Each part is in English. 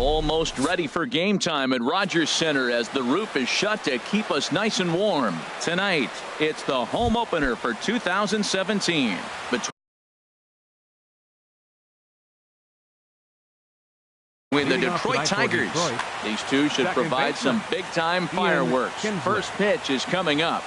Almost ready for game time at Rogers Center as the roof is shut to keep us nice and warm. Tonight, it's the home opener for 2017. With the Detroit Tigers. These two should provide some big-time fireworks. First pitch is coming up.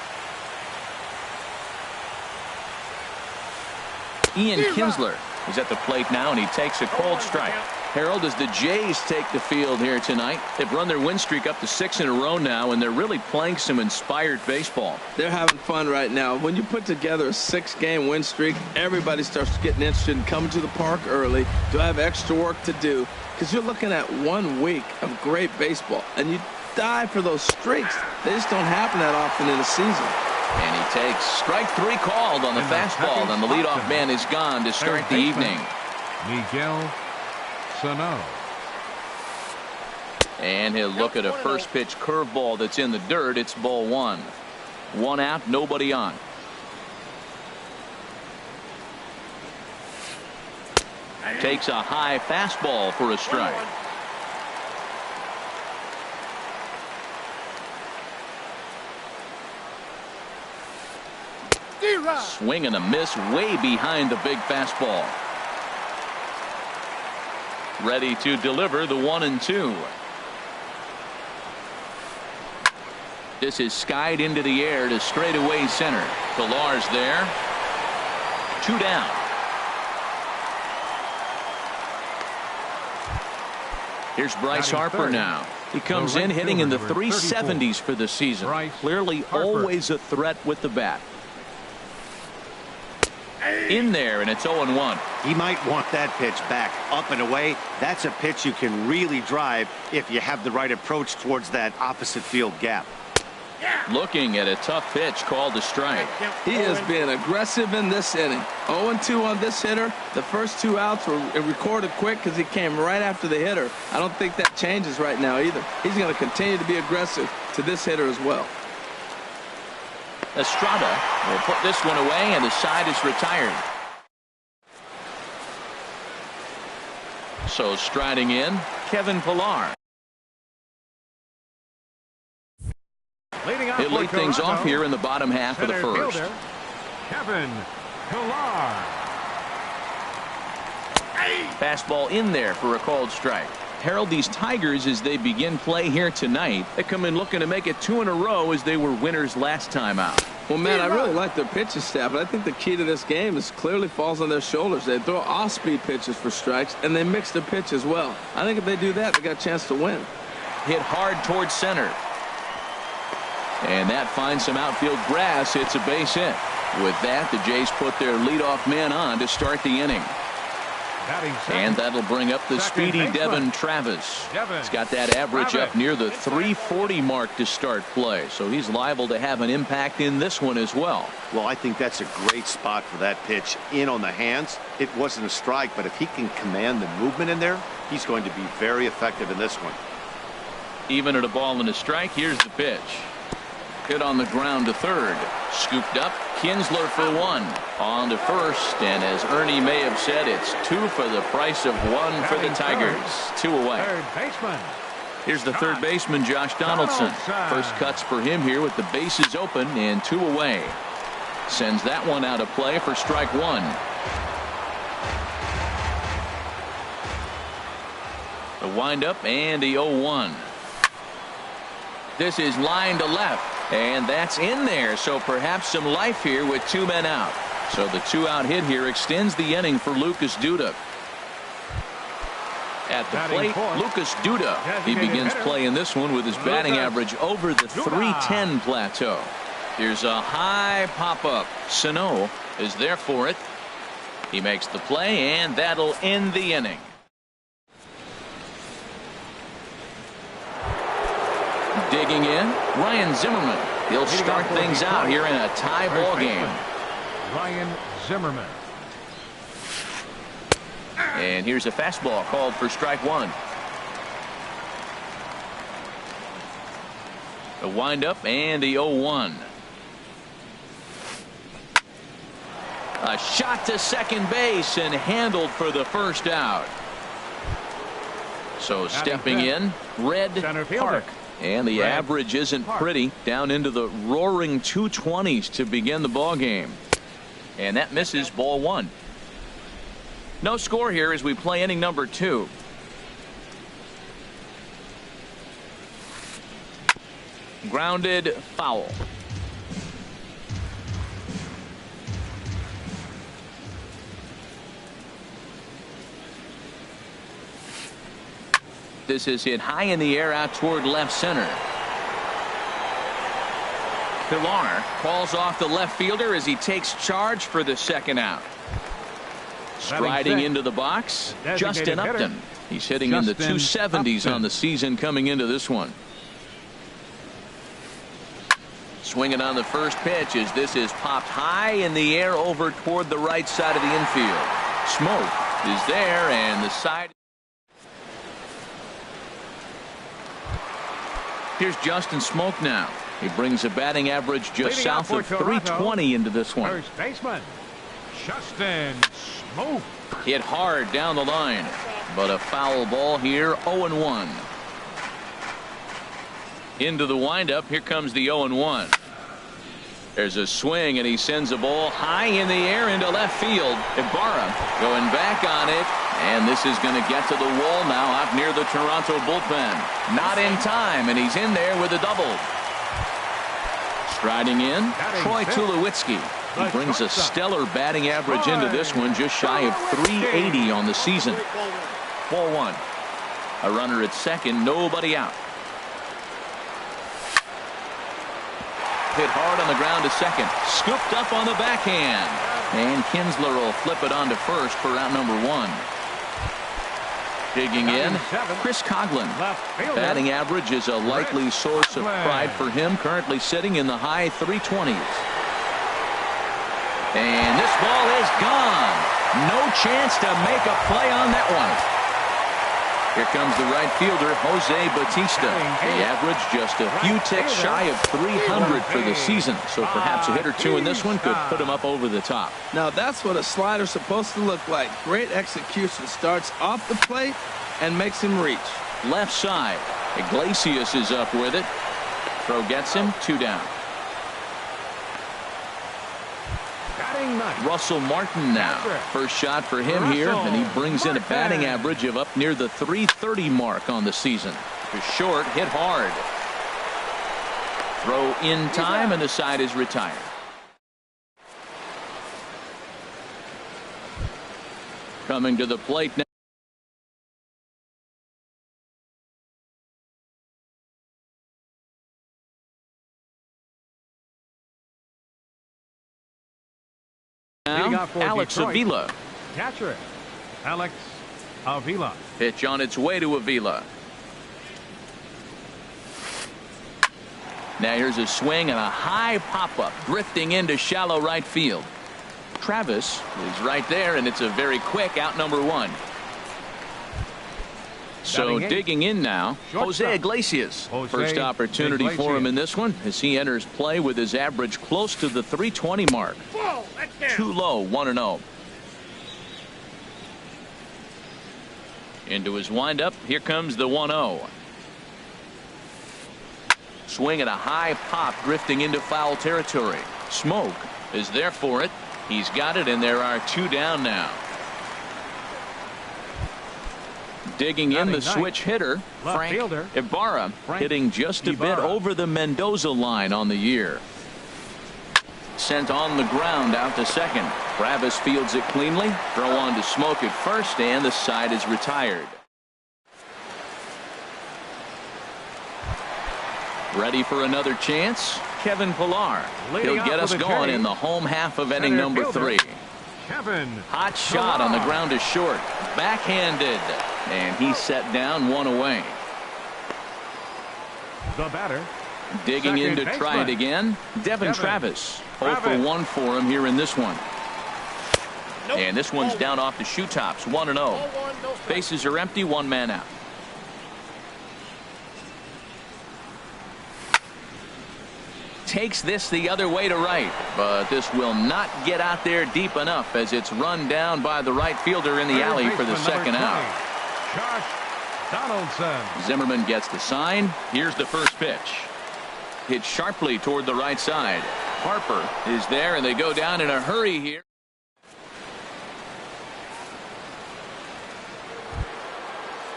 Ian Kinsler is at the plate now, and he takes a cold strike. Harold, as the Jays take the field here tonight, they've run their win streak up to 6 in a row now, and they're really playing some inspired baseball. They're having fun right now. When you put together a 6-game win streak, everybody starts getting interested in coming to the park early. Do I have extra work to do? Because you're looking at 1 week of great baseball, and you die for those streaks. They just don't happen that often in a season. And he takes strike 3 called on the fastball, and the leadoff man is gone to start the evening. Miguel Sano. And he'll look at a first pitch curveball that's in the dirt. It's ball 1. 1 out, nobody on. Takes a high fastball for a strike. Swing and a miss way behind the big fastball. Ready to deliver the 1-2. This is skied into the air to straightaway center. Pilar's there. 2 down. Here's Bryce Harper now. He comes in hitting in the 370s for the season. Clearly always a threat with the bat. In there, and it's 0-1. He might want that pitch back up and away. That's a pitch you can really drive if you have the right approach towards that opposite field gap. Looking at a tough pitch called a strike. He has been aggressive in this inning. 0-2 on this hitter. The first 2 outs were recorded quick because he came right after the hitter. I don't think that changes right now either. He's going to continue to be aggressive to this hitter as well. Estrada will put this one away, and the side is retired. So striding in, Kevin Pilar. He'll lead things off here in the bottom half of the first. Kevin Pilar. Fastball in there for a called strike. Harold, these Tigers, as they begin play here tonight, they come in looking to make it 2 in a row as they were winners last time out. Well, man, I really like their pitching staff, but I think the key to this game is clearly falls on their shoulders. They throw off-speed pitches for strikes, and they mix their pitch as well. I think if they do that, they got a chance to win. Hit hard towards center. And that finds some outfield grass. It's a base hit. With that, the Jays put their leadoff man on to start the inning. And that'll bring up the speedy Devin Travis. He's got that average up near the 340 mark to start play, so he's liable to have an impact in this one as well. Well, I think that's a great spot for that pitch in on the hands. It wasn't a strike, but if he can command the movement in there, he's going to be very effective in this one. Even at a ball and a strike, here's the pitch. Hit on the ground to third. Scooped up. Kinsler for 1. On to first. And as Ernie may have said, it's 2 for the price of 1 for the Tigers. 2 away. Here's the third baseman, Josh Donaldson. First cuts for him here with the bases open and 2 away. Sends that one out of play for strike 1. The windup and the 0-1. This is line to left. And that's in there, so perhaps some life here with 2 men out. So the 2-out hit here extends the inning for Lucas Duda. At the plate, Lucas Duda. He begins play in this one with his batting average over the 310 plateau. Here's a high pop-up. Sano is there for it. He makes the play, and that'll end the inning. Digging in, Ryan Zimmerman. He'll start things out here in a tie ball game. Ryan Zimmerman. And here's a fastball called for strike 1. The windup and the 0-1. A shot to second base and handled for the first out. So stepping in, Red Park. And the average isn't pretty, down into the roaring 220s to begin the ball game. And that misses, ball one. No score here as we play inning number 2. Grounded foul. This is hit high in the air out toward left center. Pilar calls off the left fielder as he takes charge for the second out. Striding into the box, Justin Upton. He's hitting in the 270s on the season coming into this one. Swinging on the first pitch as this is popped high in the air over toward the right side of the infield. Smoke is there, and the side. Here's Justin Smoke now. He brings a batting average just south of 320 into this one. First baseman, Justin Smoke. Hit hard down the line, but a foul ball here, 0-1. Into the windup, here comes the 0-1. There's a swing, and he sends a ball high in the air into left field. Ibarra going back on it, and this is going to get to the wall now up near the Toronto bullpen. Not in time, and he's in there with a double. Striding in, Troy Tulowitzki. He brings a stellar batting average into this one, just shy of 380 on the season. Ball one. A runner at second, nobody out. Hit hard on the ground to second. Scooped up on the backhand. And Kinsler will flip it on to first for out number 1. Digging in, Chris Coughlin. Batting average is a likely source of pride for him, currently sitting in the high 320s. And this ball is gone. No chance to make a play on that one. Here comes the right fielder, Jose Bautista. The average just a few ticks shy of 300 for the season. So perhaps a hit or two in this one could put him up over the top. Now that's what a slider's supposed to look like. Great execution. Starts off the plate and makes him reach. Left side. Iglesias is up with it. Throw gets him, 2 down. Russell Martin now. First shot for him here, and he brings in a batting average of up near the 330 mark on the season. To short, hit hard. Throw in time, and the side is retired. Coming to the plate now. Alex Avila. Catcher, Alex Avila. Pitch on its way to Avila. Now here's a swing and a high pop-up drifting into shallow right field. Travis is right there, and it's a very quick out number 1. So digging in now, Jose Iglesias. First opportunity for him in this one as he enters play with his average close to the 320 mark. Too low, 1-0. Into his windup, here comes the 1-0. Swing at a high pop drifting into foul territory. Smoke is there for it. He's got it, and there are 2 down now. Digging in the switch hitter, Frank Ibarra, hitting just a bit over the Mendoza line on the year. Sent on the ground out to second. Travis fields it cleanly. Throw on to Smoke at first, and the side is retired. Ready for another chance? Kevin Pilar. He'll get us going in the home half of inning number 3. Hot shot on the ground to short. Backhanded. And he's set down, 1 away. The batter. Digging in to try it again. Devin Travis. 0 for 1 for him here in this one. And this one's down off the shoe tops, 1-0. Bases are empty, 1 man out. Takes this the other way to right, but this will not get out there deep enough as it's run down by the right fielder in the alley for the second out. Donaldson. Zimmerman gets the sign. Here's the first pitch. Hit sharply toward the right side. Harper is there, and they go down in a hurry here.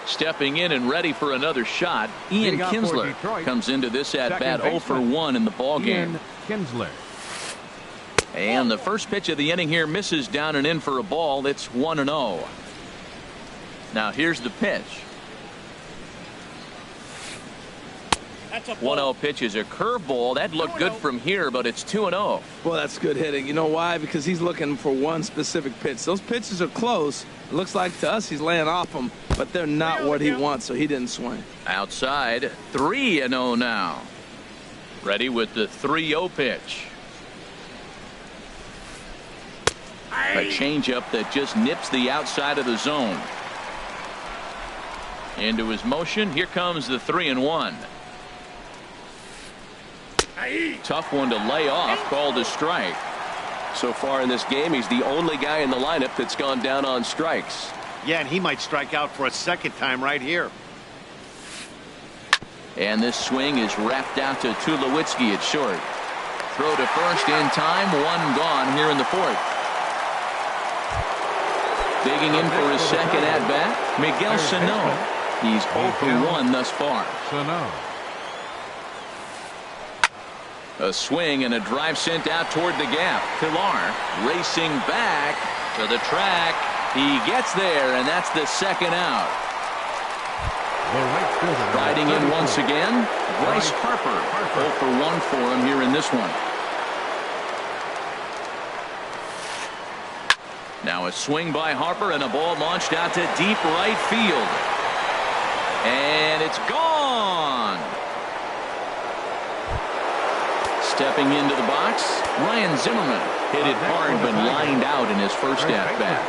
Stepping in and ready for another shot, Ian Kinsler comes into this at-bat 0 for 1 in the ballgame. Ian Kinsler. And the first pitch of the inning here misses down and in for a ball. It's 1-0. Now here's the pitch. 1-0 pitch is a curveball. That looked good from here, but it's 2-0. Well, that's good hitting. You know why? Because he's looking for one specific pitch. Those pitches are close. It looks like to us he's laying off them, but they're not what he wants, so he didn't swing. Outside, 3-0 now. Ready with the 3-0 pitch. A changeup that just nips the outside of the zone. Into his motion. Here comes the 3-1. Tough one to lay off, called a strike. So far in this game, he's the only guy in the lineup that's gone down on strikes. Yeah, and he might strike out for a second time right here. And this swing is wrapped out to Tulowitzki at short. Throw to first in time, one gone here in the fourth. Digging in for his second at-bat, Miguel Sano. He's 0 for 1 thus far. Sano. A swing and a drive sent out toward the gap. Pilar racing back to the track. He gets there, and that's the second out. Riding in once again, Bryce Harper. 0 for 1 for him here in this one. Now a swing by Harper and a ball launched out to deep right field. And it's gone. Stepping into the box, Ryan Zimmerman hit it hard but lined out in his first at-bat.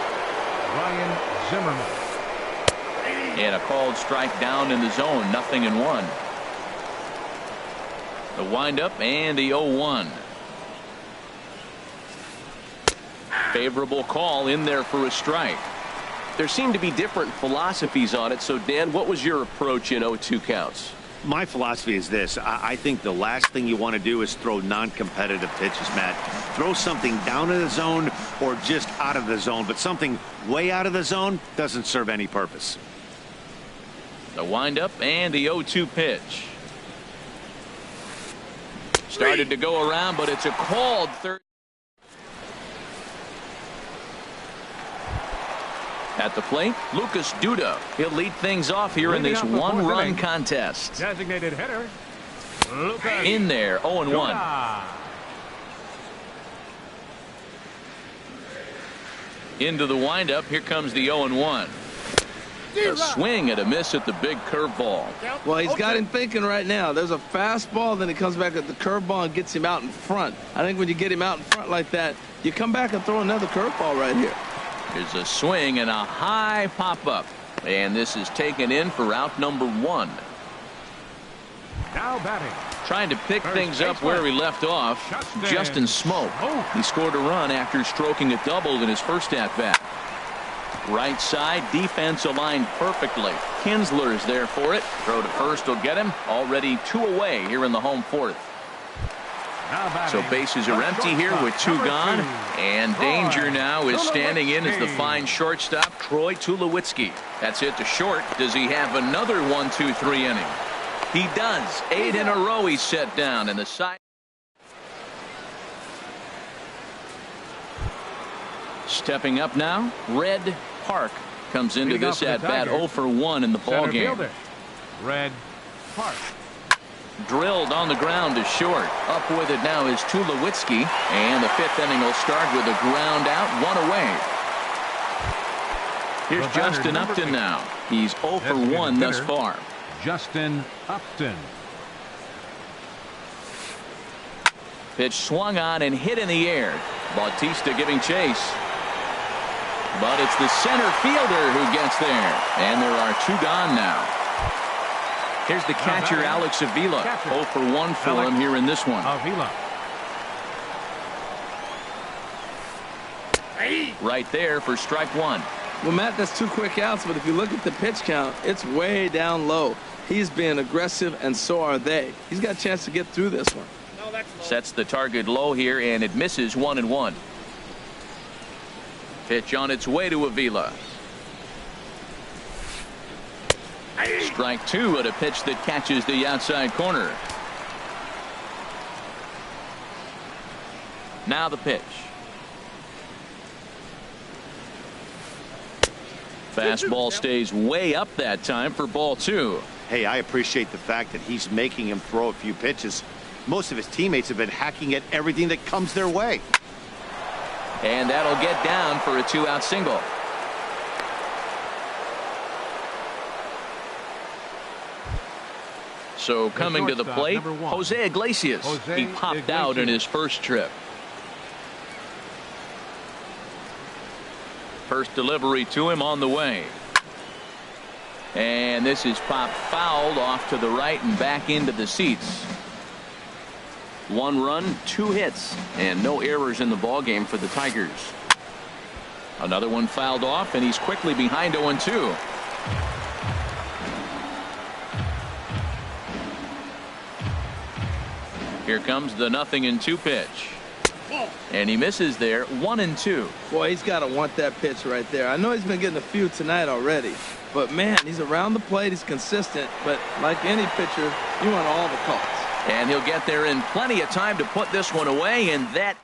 Ryan Zimmerman. And a called strike down in the zone, 0-1. The windup and the 0-1. Favorable call in there for a strike. There seem to be different philosophies on it. So, Dan, what was your approach in 0-2 counts? My philosophy is this. I think the last thing you want to do is throw non-competitive pitches, Matt. Throw something down in the zone or just out of the zone, but something way out of the zone doesn't serve any purpose. The windup and the 0-2 pitch. Started to go around, but it's a called third. At the plate, Lucas Duda. He'll lead things off here in this one-run contest. Designated hitter. Lucas in there, 0-1. Duda. Into the windup. Here comes the 0-1. A swing and a miss at the big curveball. Well, he's got him thinking right now. There's a fastball, then he comes back at the curveball and gets him out in front. I think when you get him out in front like that, you come back and throw another curveball right here. There's a swing and a high pop-up. And this is taken in for out number 1. Now batting. Trying to pick things up where he left off, Justin Smoke. He scored a run after stroking a double in his first at-bat. Right side, defense aligned perfectly. Kinsler is there for it. Throw to first will get him. Already 2 away here in the home fourth. So bases are empty here with 2 gone. And danger now is standing in as the fine shortstop, Troy Tulowitzki. That's it to short. Does he have another 1-2-3 inning? He does. 8 in a row he's set down. And the side. Stepping up now, Red Park comes into this at-bat 0 for 1 in the ballgame. Red Park. Drilled on the ground to short. Up with it now is Tulowitzki. And the 5th inning will start with a ground out, 1 away. Here's Justin Upton now. He's 0 for 1 thus far. Justin Upton. Pitch swung on and hit in the air. Bautista giving chase. But it's the center fielder who gets there. And there are 2 gone now. Here's the catcher, Alex Avila. 0 for 1 for him here in this one. Avila. Right there for strike 1. Well, Matt, that's 2 quick outs, but if you look at the pitch count, it's way down low. He's being aggressive, and so are they. He's got a chance to get through this one. Sets the target low here, and it misses 1-1. Pitch on its way to Avila. Strike 2 at a pitch that catches the outside corner. Now the pitch. Fastball stays way up that time for ball 2. Hey, I appreciate the fact that he's making him throw a few pitches. Most of his teammates have been hacking at everything that comes their way. And that'll get down for a 2-out single. So coming to the plate, Jose Iglesias. He popped out in his first trip. First delivery to him on the way. And this is popped fouled off to the right and back into the seats. 1 run, 2 hits, and no errors in the ballgame for the Tigers. Another one fouled off, and he's quickly behind 0-2. Here comes the 0-2 pitch. And he misses there, 1-2. Boy, he's got to want that pitch right there. I know he's been getting a few tonight already, but man, he's around the plate, he's consistent, but like any pitcher, you want all the calls. And he'll get there in plenty of time to put this one away, and that.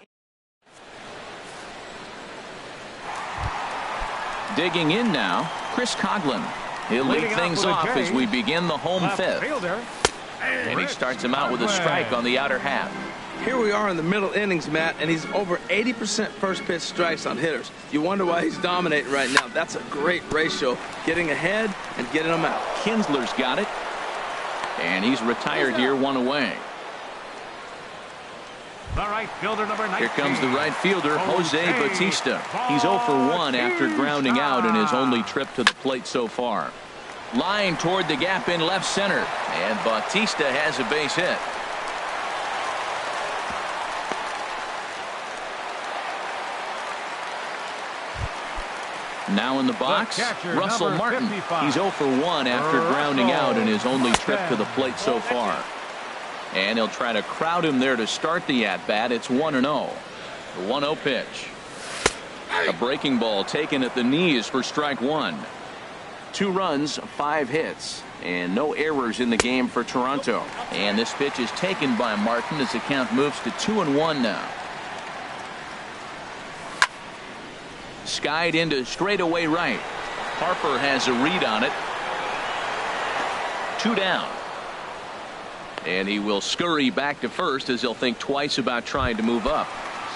Digging in now, Chris Coughlin. He'll lead things off as we begin the home 5th. And he starts him out with a strike on the outer half. Here we are in the middle innings, Matt, and he's over 80% first pitch strikes on hitters. You wonder why he's dominating right now. That's a great ratio, getting ahead and getting them out. Kinsler's got it. And he's retired here, 1 away. The right fielder, number 19. Here comes the right fielder, Jose Bautista. He's 0 for 1 after grounding out in his only trip to the plate so far. Line toward the gap in left center. And Bautista has a base hit. Now in the box, Russell Martin. 55. He's 0 for 1 after grounding out in his only trip to the plate so far. And he'll try to crowd him there to start the at-bat. It's 1-0. The 1-0 pitch. A breaking ball taken at the knees for strike 1. 2 runs, 5 hits, and no errors in the game for Toronto. And this pitch is taken by Martin as the count moves to 2-1 now. Skied into straightaway right. Harper has a read on it. 2 down. And he will scurry back to first as he'll think twice about trying to move up.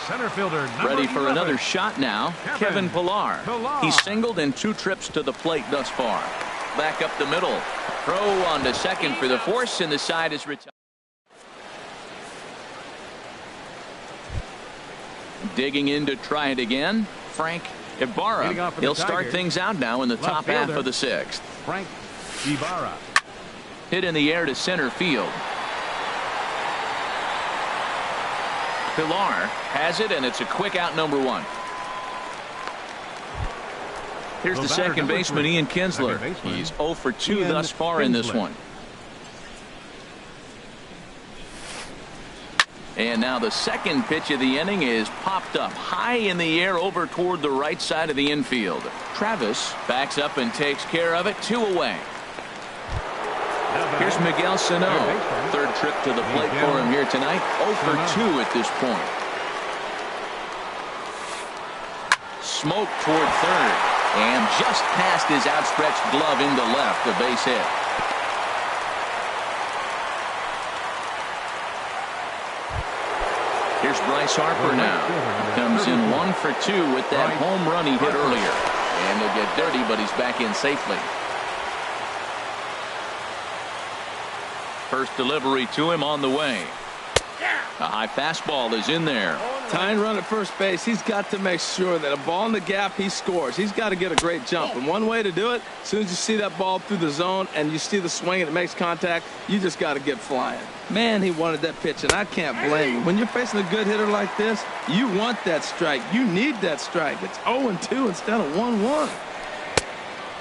Center fielder, ready for 11. another shot now. Kevin Pillar. He's singled in 2 trips to the plate thus far. Back up the middle. Throw on to second for the force, and the side is retired. Digging in to try it again, Frank Ibarra. He'll start things out now in the top half of the 6th. Frank Ibarra. Hit in the air to center field. Pillar has it, and it's a quick out, number 1. Here's the second baseman, Ian Kinsler. He's 0 for 2 thus far in this one. And now the second pitch of the inning is popped up high in the air over toward the right side of the infield. Travis backs up and takes care of it. 2 away. Here's Miguel Sano. 3rd trip to the plate for him here tonight. 0 for 2 at this point. Smoke toward third. And just past his outstretched glove into left. A base hit. Here's Bryce Harper now. He comes in 1 for 2 with that home run he hit earlier. And he'll get dirty, but he's back in safely. First delivery to him on the way. A high fastball is in there. Tying run at first base. He's got to make sure that a ball in the gap, he scores. He's got to get a great jump. And one way to do it, as soon as you see that ball through the zone and you see the swing and it makes contact, you just got to get flying. Man, he wanted that pitch, and I can't blame him. When you're facing a good hitter like this, you want that strike. You need that strike. It's 0-2 instead of 1-1.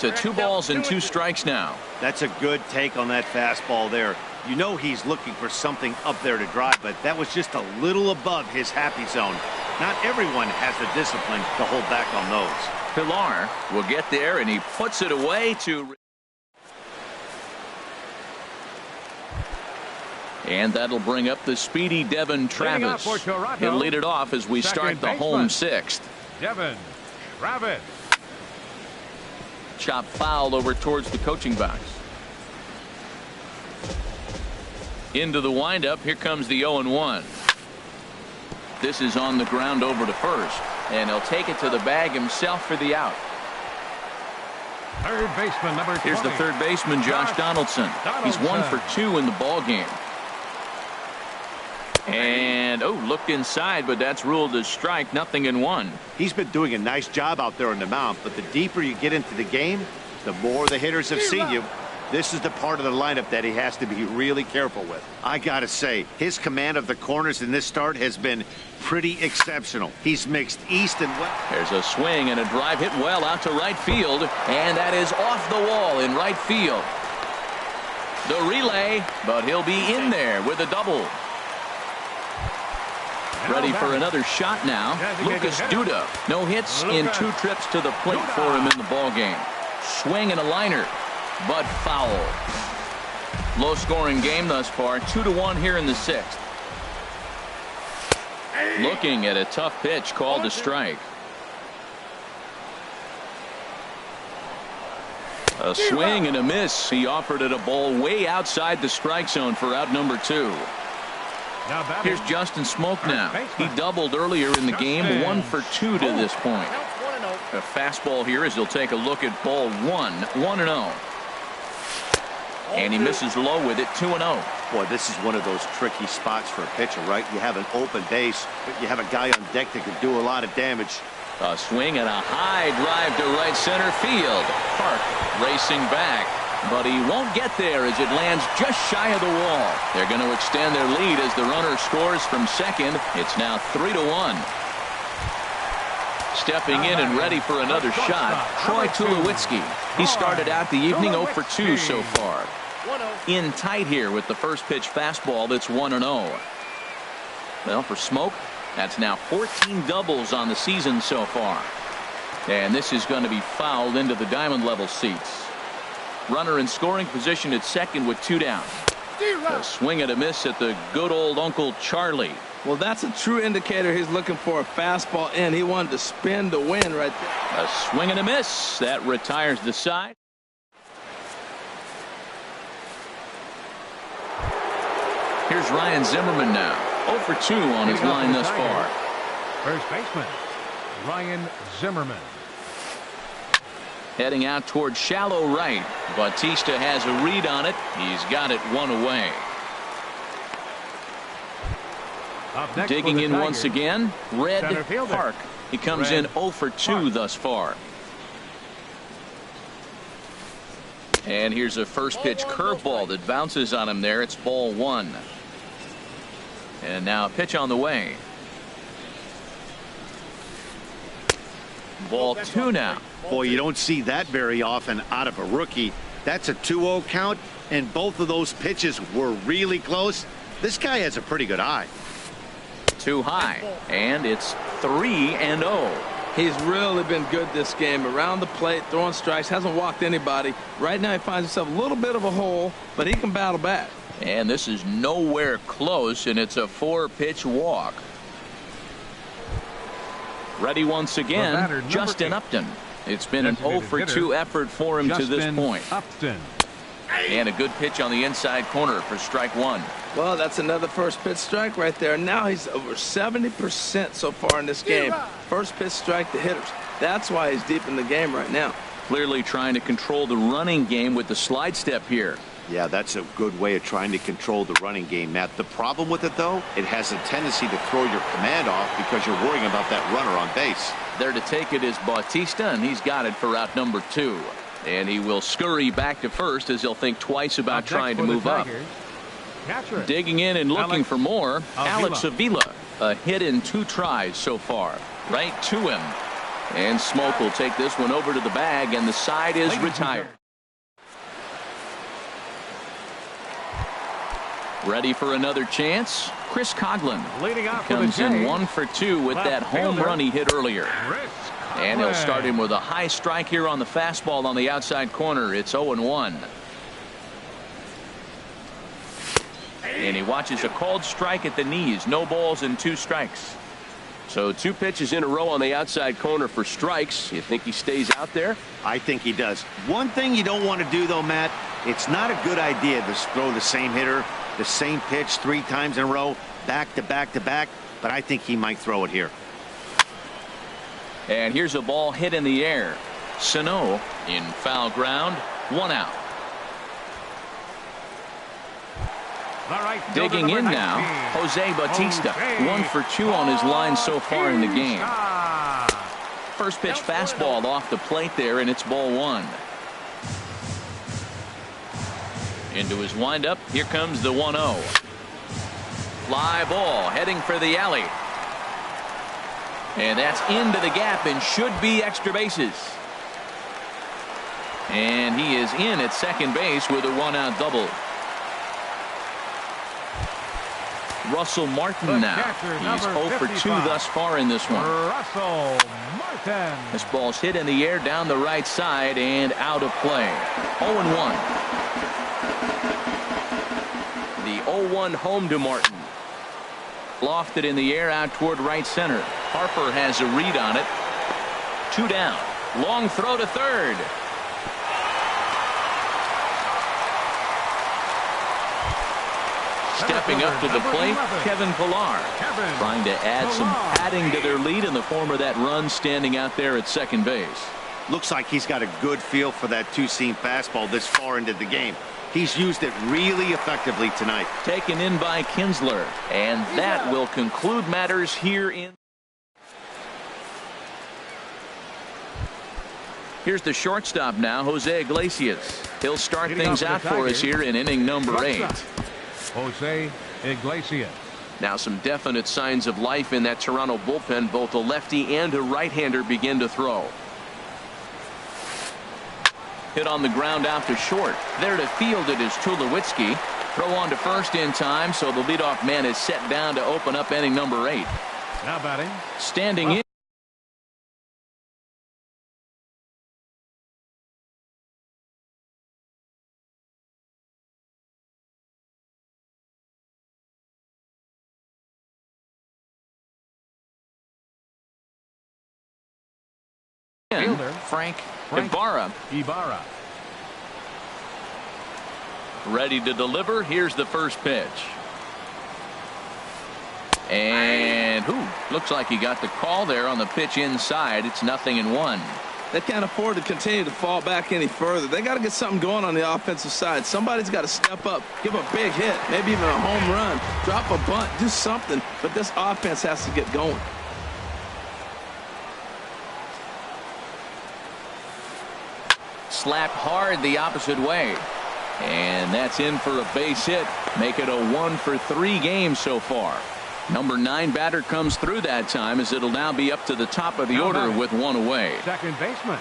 To 2 balls and 2 strikes now. That's a good take on that fastball there. You know he's looking for something up there to drive, but that was just a little above his happy zone. Not everyone has the discipline to hold back on those. Pilar will get there, and he puts it away to... And that'll bring up the speedy Devin Travis. He'll lead it off as we start the home 6th. Devin Travis. Chop foul over towards the coaching box. Into the windup. Here comes the 0-1. This is on the ground over to first. And he'll take it to the bag himself for the out. Third baseman number 20. Here's the third baseman, Josh Donaldson. He's 1 for 2 in the ball game. And, looked inside, but that's ruled as strike, 0-1. He's been doing a nice job out there on the mound, but the deeper you get into the game, the more the hitters have seen you. This is the part of the lineup that he has to be really careful with. I gotta say, his command of the corners in this start has been pretty exceptional. He's mixed east and west. There's a swing and a drive hit well out to right field, and that is off the wall in right field. The relay, but he'll be in there with a double. Ready for another shot now. Lucas Duda. No hits in 2 trips to the plate for him in the ball game. Swing and a liner, but foul. Low scoring game thus far. 2-1 here in the 6th. Looking at a tough pitch called a strike. A swing and a miss. He offered it a ball way outside the strike zone for out number 2. Here's Justin Smoke now. He doubled earlier in the game, 1 for 2 to this point. A fastball here as he'll take a look at ball 1-0. And he misses low with it, 2-0. Boy, this is one of those tricky spots for a pitcher, right? You have an open base, but you have a guy on deck that could do a lot of damage. A swing and a high drive to right center field. Park racing back. But he won't get there as it lands just shy of the wall. They're going to extend their lead as the runner scores from second. It's now 3-1. Stepping in and ready for another shot, Troy Tulowitzki. He started out the evening 0 for 2 so far. In tight here with the first pitch fastball that's 1-0. Well, for Smoke, that's now 14 doubles on the season so far. And this is going to be fouled into the diamond level seats. Runner in scoring position at second with 2 down. A swing and a miss at the good old Uncle Charlie. Well, that's a true indicator he's looking for a fastball in. He wanted to spin to win right there. A swing and a miss. That retires the side. Here's Ryan Zimmerman now. 0 for 2 on his line thus far. First baseman, Ryan Zimmerman. Heading out toward shallow right. Bautista has a read on it. He's got it 1 away. Digging in once again, Red Park. He comes in 0 for 2 thus far. And here's a first pitch curveball that bounces on him there. It's ball 1. And now a pitch on the way. Ball 2 now. Boy, you don't see that very often out of a rookie. That's a 2-0 count, and both of those pitches were really close. This guy has a pretty good eye. Too high, and it's 3-0. He's really been good this game. Around the plate, throwing strikes, hasn't walked anybody. Right now he finds himself a little bit of a hole, but he can battle back. And this is nowhere close, and it's a 4-pitch walk. Ready once again, Justin Upton. It's been an 0 for 2 effort for him to this point. Upton. And a good pitch on the inside corner for strike 1. Well, that's another first pitch strike right there. Now he's over 70% so far in this game. First pitch strike to hitters. That's why he's deep in the game right now. Clearly trying to control the running game with the slide step here. Yeah, that's a good way of trying to control the running game, Matt. The problem with it, though, it has a tendency to throw your command off because you're worrying about that runner on base. There to take it is Bautista, and he's got it for out number 2. And he will scurry back to first as he'll think twice about trying to move up. Digging in and looking for more, Alex Avila. A hit in 2 tries so far. Right to him. And Smoke will take this one over to the bag, and the side is retired. Ready for another chance. Chris Coughlin Leading off comes in 1 for 2 with that home run he hit earlier. And he'll start him with a high strike here on the fastball on the outside corner. It's 0-1. And he watches a called strike at the knees. No balls and 2 strikes. So 2 pitches in a row on the outside corner for strikes. You think he stays out there? I think he does. One thing you don't want to do, though, Matt, it's not a good idea to throw the same hitter, the same pitch 3 times in a row, back to back to back, but I think he might throw it here. And here's a ball hit in the air. Sano in foul ground. 1 out. Digging in now, Jose Bautista. 1 for 2 on his line so far in the game. First pitch fastball off the plate there, and it's ball 1. Into his windup. Here comes the 1-0. Fly ball heading for the alley. And that's into the gap and should be extra bases. And he is in at second base with a 1-out double. Russell Martin now. He's 0 for 2 thus far in this one. Russell Martin. This ball's hit in the air down the right side and out of play. 0-1. The 0-1 home to Martin. Lofted in the air out toward right center. Harper has a read on it. 2 down. Long throw to third. Stepping up to the plate, Kevin Pillar. Trying to add some padding to their lead in the form of that run standing out there at second base. Looks like he's got a good feel for that 2-seam fastball this far into the game. He's used it really effectively tonight. Taken in by Kinsler. And that will conclude matters here in. Here's the shortstop now, Jose Iglesias. He'll start things out for us here in inning number 8. Jose Iglesias. Now some definite signs of life in that Toronto bullpen. Both a lefty and a right-hander begin to throw. Hit on the ground out to short. There to field it is Tulowitzki. Throw on to first in time, so the leadoff man is set down to open up inning number 8. Now batting. Standing in. Fielder. Frank Ibarra. Ready to deliver. Here's the first pitch. And looks like he got the call there on the pitch inside. It's 0-1. They can't afford to continue to fall back any further. They got to get something going on the offensive side. Somebody's got to step up, give a big hit, maybe even a home run, drop a bunt, do something. But this offense has to get going. Slapped hard the opposite way. And that's in for a base hit. Make it a 1 for 3 game so far. Number 9 batter comes through that time, as it'll now be up to the top of the order with 1 away. Second baseman.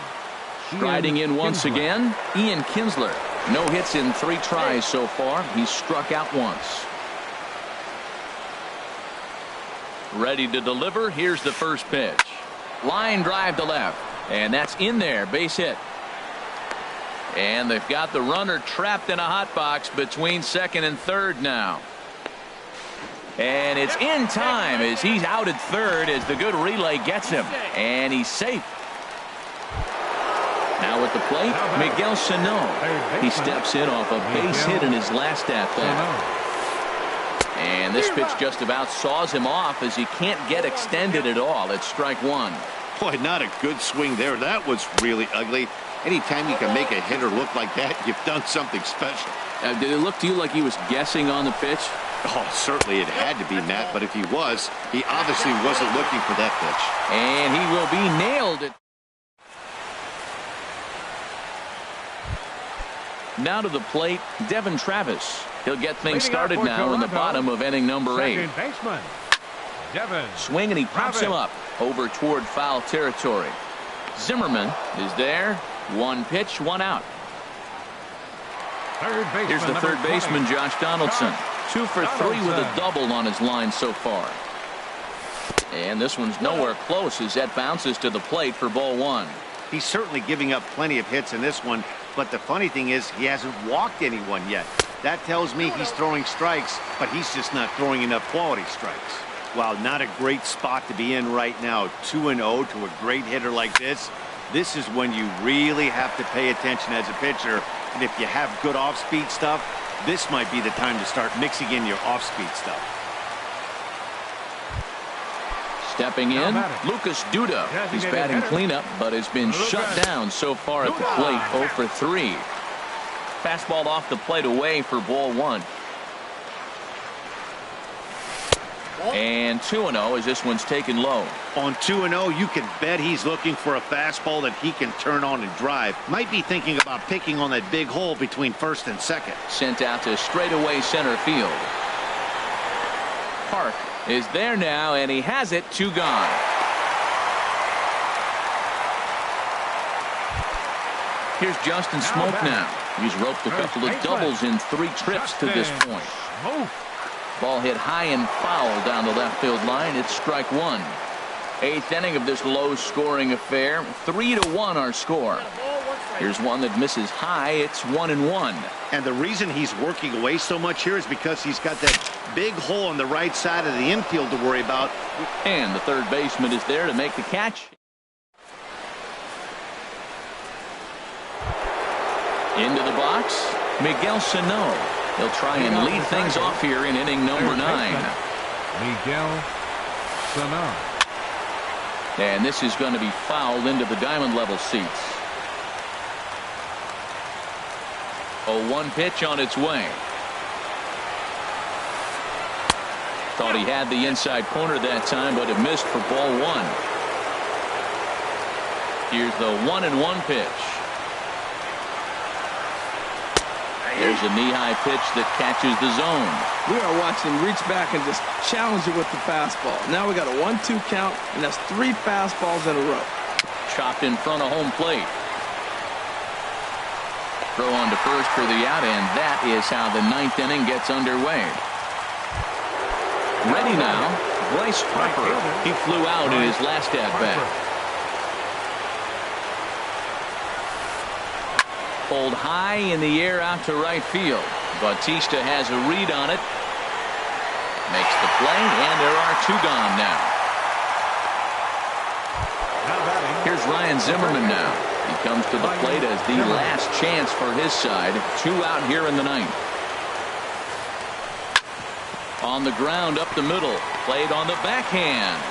Striding in once again, Ian Kinsler. No hits in 3 tries so far. He's struck out once. Ready to deliver. Here's the first pitch. Line drive to left. And that's in there. Base hit. And they've got the runner trapped in a hot box between second and third now. And it's in time as he's out at third as the good relay gets him. And he's safe. Now at the plate, Miguel Sano. He steps in off a base hit in his last at-bat. And this pitch just about saws him off as he can't get extended at all. It's strike 1. Boy, not a good swing there. That was really ugly. Anytime you can make a hitter look like that, you've done something special. Did it look to you like he was guessing on the pitch? Oh, certainly it had to be, Matt, but if he was, he obviously wasn't looking for that pitch. And he will be nailed. Now to the plate, Devin Travis. He'll get things started now in the bottom of inning number 8. Baseman. Devin Swing, and he pops him up over toward foul territory. Zimmerman is there. One pitch, one out. Third baseman, Here's the number third baseman, 20. Josh Donaldson. 2 for 3 with a double on his line so far. And this one's nowhere close as that bounces to the plate for ball 1. He's certainly giving up plenty of hits in this one, but the funny thing is he hasn't walked anyone yet. That tells me he's throwing strikes, but he's just not throwing enough quality strikes. Wow, not a great spot to be in right now. 2-0 to a great hitter like this. This is when you really have to pay attention as a pitcher. And if you have good off-speed stuff, this might be the time to start mixing in your off-speed stuff. Stepping in, Lucas Duda. He's batting cleanup, but has been shut down so far at the plate. 0 for 3. Fastball off the plate away for ball 1. And 2-0 as this one's taken low. On 2-0, you can bet he's looking for a fastball that he can turn on and drive. Might be thinking about picking on that big hole between first and second. Sent out to straightaway center field. Park is there now, and he has it. 2 gone. Here's Justin Smoke now. He's roped a couple of doubles in 3 trips to this point. Ball hit high and foul down the left field line. It's strike 1. 8th inning of this low-scoring affair. 3-1 our score. Here's one that misses high. It's 1-1. And the reason he's working away so much here is because he's got that big hole on the right side of the infield to worry about. And the third baseman is there to make the catch. Into the box, Miguel Sano. He'll try and lead things off here in inning number 9. Miguel Sano. And this is going to be fouled into the diamond level seats. 0-1 pitch on its way. Thought he had the inside corner that time, but it missed for ball 1. Here's the 1-1 pitch. There's a knee-high pitch that catches the zone. We are watching him reach back and just challenge it with the fastball. Now we got a 1-2 count, and that's 3 fastballs in a row. Chopped in front of home plate. Throw on to first for the out, and that is how the 9th inning gets underway. Ready now, Bryce Harper. He flew out in his last at-bat. Pulled high in the air out to right field. Bautista has a read on it. Makes the play, and there are 2 gone now. Here's Ryan Zimmerman now. He comes to the plate as the last chance for his side. 2 out here in the 9th. On the ground up the middle. Played on the backhand.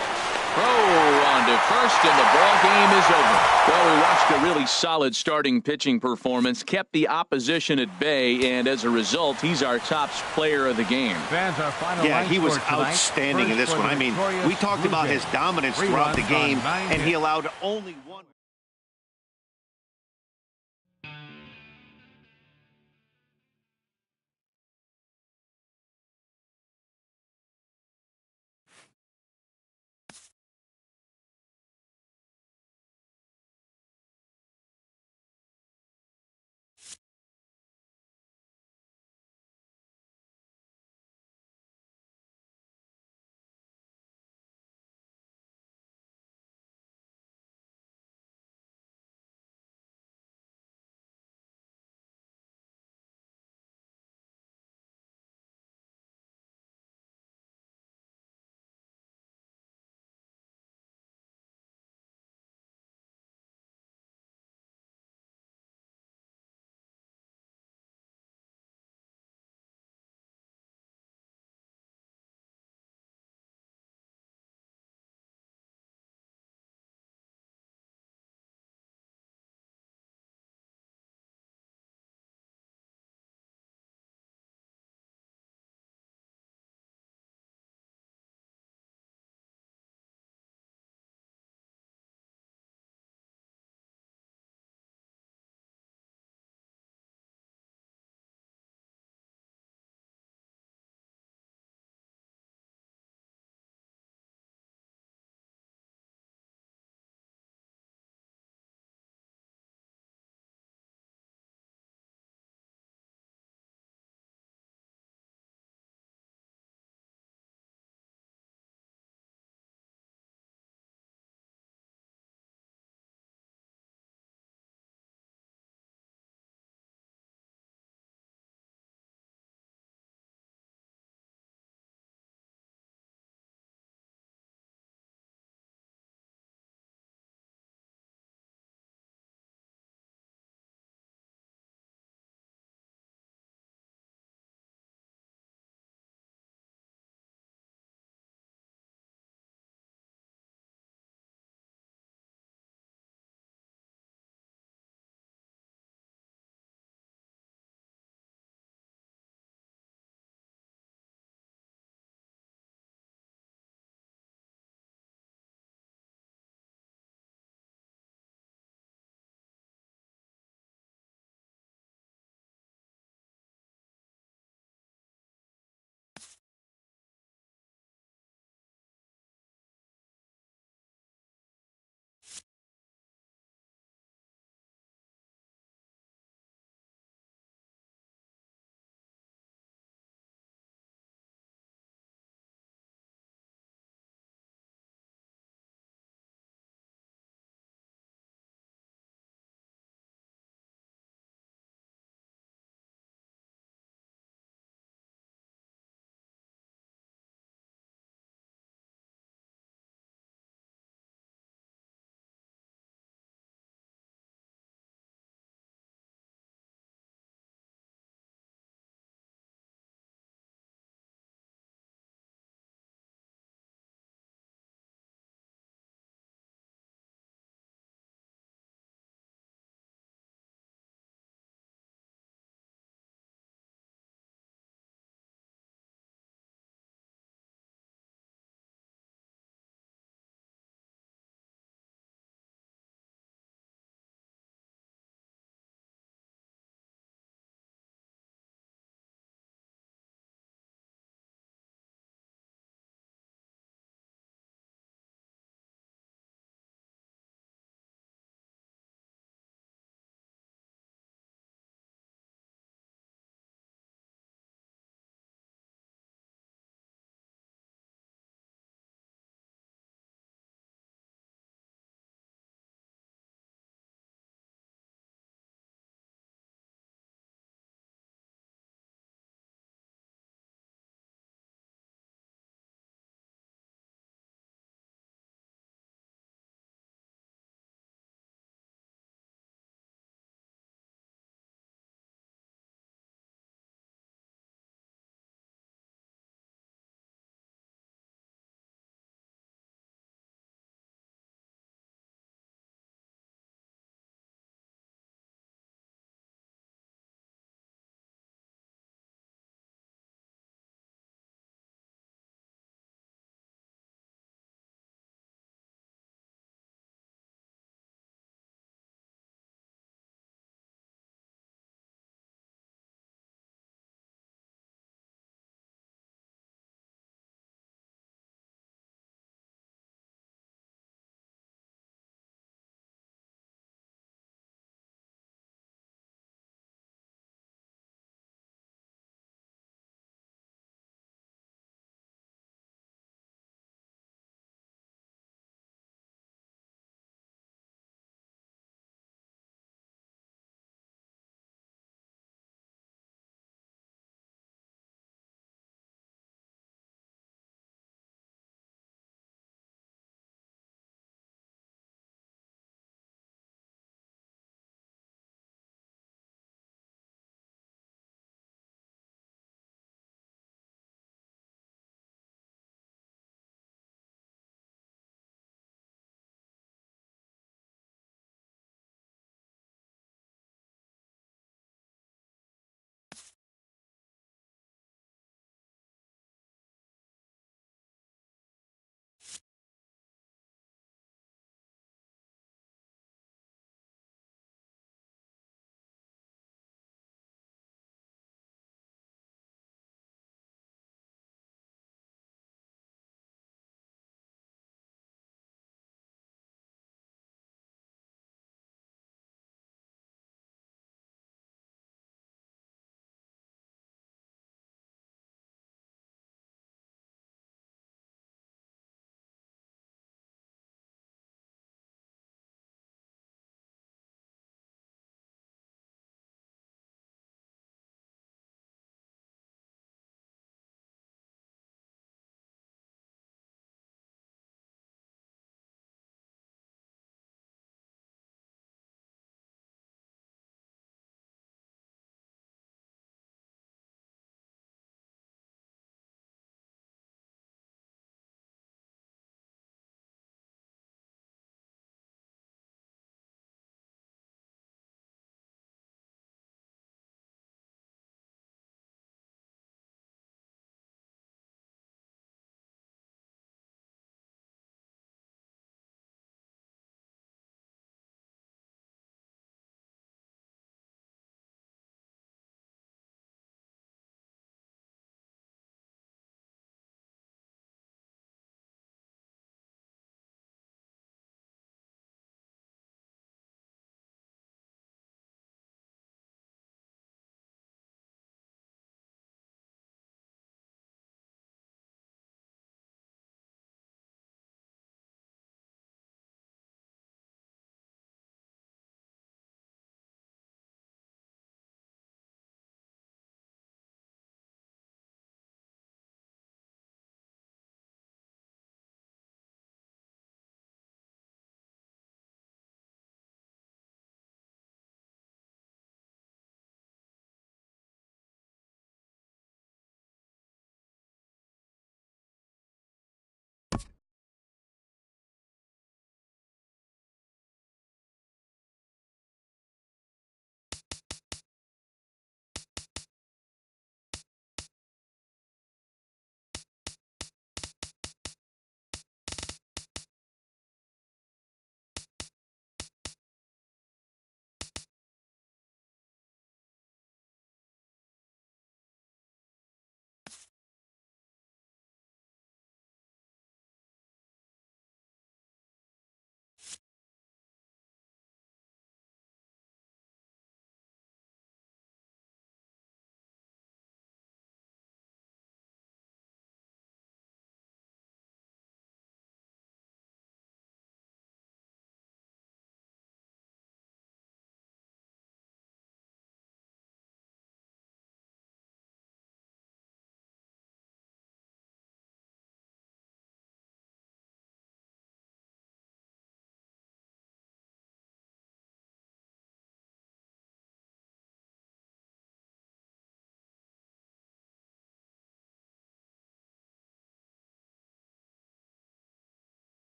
Throw on to first, and the ball game is over. Well, we watched a really solid starting pitching performance, kept the opposition at bay, and as a result, he's our top player of the game. Yeah, he was outstanding in this one. I mean, we talked about his dominance throughout the game, and he allowed only 1.